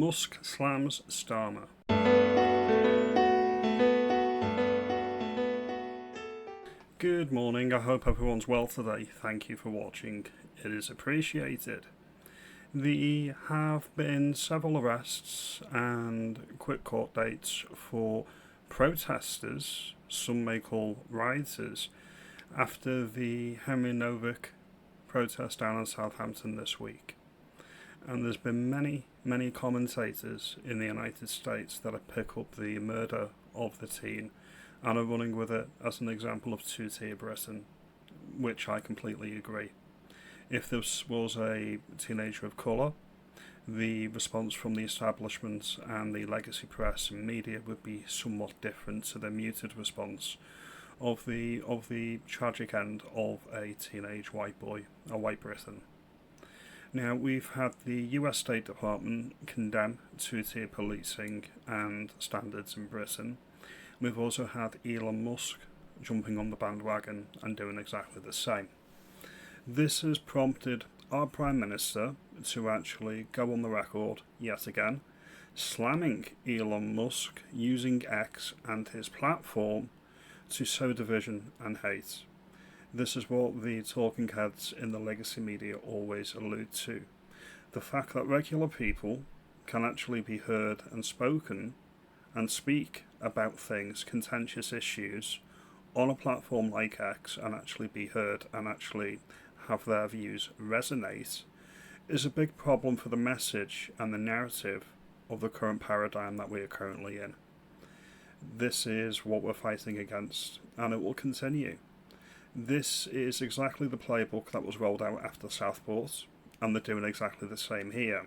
Musk slams Starmer. Good morning, I hope everyone's well today. Thank you for watching, it is appreciated. There have been several arrests and quick court dates for protesters, some may call rioters, after the Henry Novick protest down in Southampton this week. And there's been many commentators in the United States that have picked up the murder of the teen and are running with it as an example of two-tier Britain, which I completely agree. If this was a teenager of colour, the response from the establishment and the legacy press and media would be somewhat different to the muted response of the tragic end of a teenage white boy, a white Briton. Now, we've had the US State Department condemn two-tier policing and standards in Britain. We've also had Elon Musk jumping on the bandwagon and doing exactly the same. This has prompted our Prime Minister to actually go on the record yet again, slamming Elon Musk using X and his platform to sow division and hate. This is what the talking heads in the legacy media always allude to. The fact that regular people can actually be heard and spoken and speak about things, contentious issues, on a platform like X and actually be heard and actually have their views resonate is a big problem for the message and the narrative of the current paradigm that we are currently in. This is what we're fighting against, and it will continue. This is exactly the playbook that was rolled out after Southport, and they're doing exactly the same here.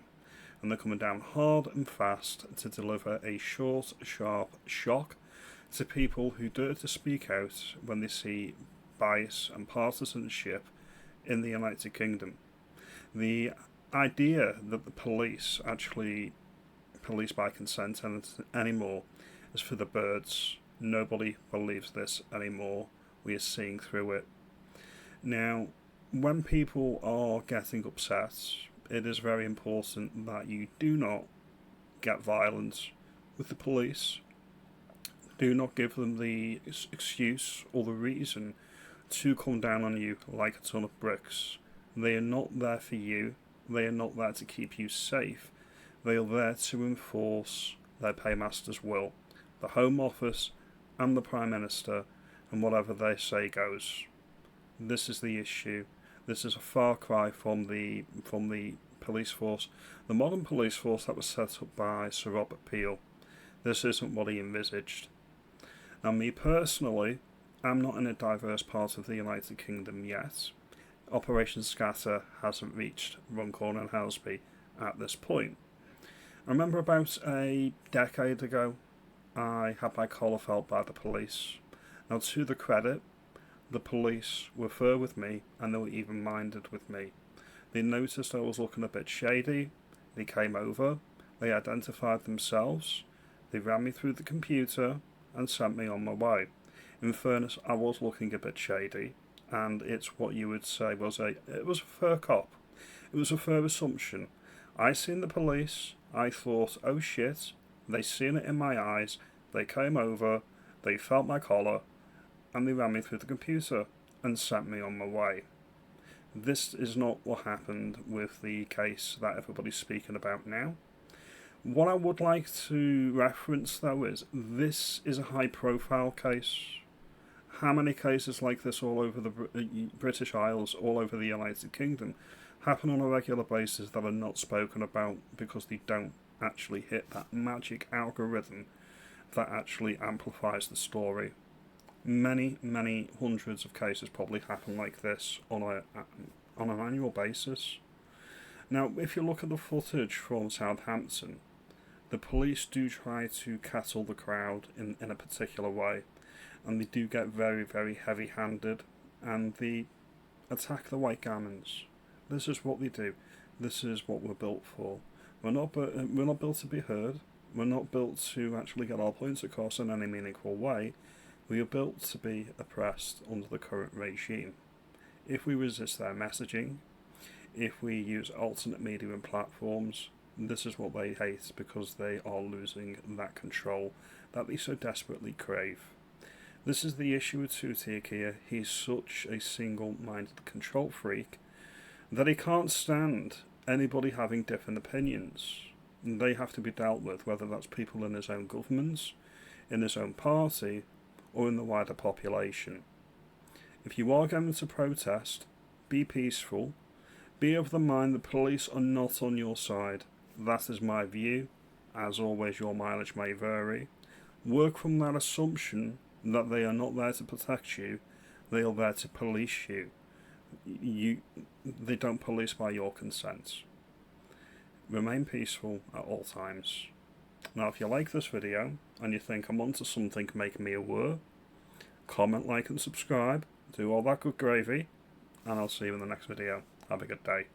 And they're coming down hard and fast to deliver a short, sharp shock to people who dare to speak out when they see bias and partisanship in the United Kingdom. The idea that the police actually police by consent anymore is for the birds. Nobody believes this anymore. We are seeing through it. Now, when people are getting upset, it is very important that you do not get violent with the police. Do not give them the excuse or the reason to come down on you like a ton of bricks. They are not there for you. They are not there to keep you safe. They are there to enforce their paymaster's will, the Home Office and the Prime Minister, and whatever they say goes. This is the issue. This is a far cry from the police force, the modern police force that was set up by Sir Robert Peel. This isn't what he envisaged. Now, me personally, I'm not in a diverse part of the United Kingdom yet. Operation Scatter hasn't reached Runcorn and Helsby at this point. I remember about a decade ago, I had my collar felt by the police. Now, to the credit, the police were fair with me and they were even-minded with me. They noticed I was looking a bit shady, they came over, they identified themselves, they ran me through the computer and sent me on my way. In fairness, I was looking a bit shady, and it's what you would say was a fair cop. It was a fair assumption. I seen the police, I thought, oh shit, they seen it in my eyes, they came over, they felt my collar, and they ran me through the computer and sent me on my way. This is not what happened with the case that everybody's speaking about now. What I would like to reference, though, is this is a high-profile case. How many cases like this all over the British Isles, all over the United Kingdom, happen on a regular basis that are not spoken about because they don't actually hit that magic algorithm that actually amplifies the story? Many hundreds of cases probably happen like this on an annual basis. Now, if you look at the footage from Southampton, the police do try to cattle the crowd in a particular way, and they do get very heavy-handed, and they attack the white garments. This is what they do. This is what we're built for. We're not built to be heard. We're not built to actually get our points across in any meaningful way. We are built to be oppressed under the current regime. If we resist their messaging, if we use alternate media and platforms, This is what they hate, because they are losing that control that they so desperately crave. This is the issue with Keir. He's such a single-minded control freak that he can't stand anybody having different opinions. They have to be dealt with, whether that's people in his own governments, in his own party, or in the wider population. If you are going to protest, be peaceful. Be of the mind the police are not on your side. That is my view. As always, your mileage may vary. Work from that assumption that they are not there to protect you, they are there to police you. They don't police by your consent. Remain peaceful at all times. Now, if you like this video and you think I'm onto something, make me aware. Comment, like and subscribe. Do all that good gravy. And I'll see you in the next video. Have a good day.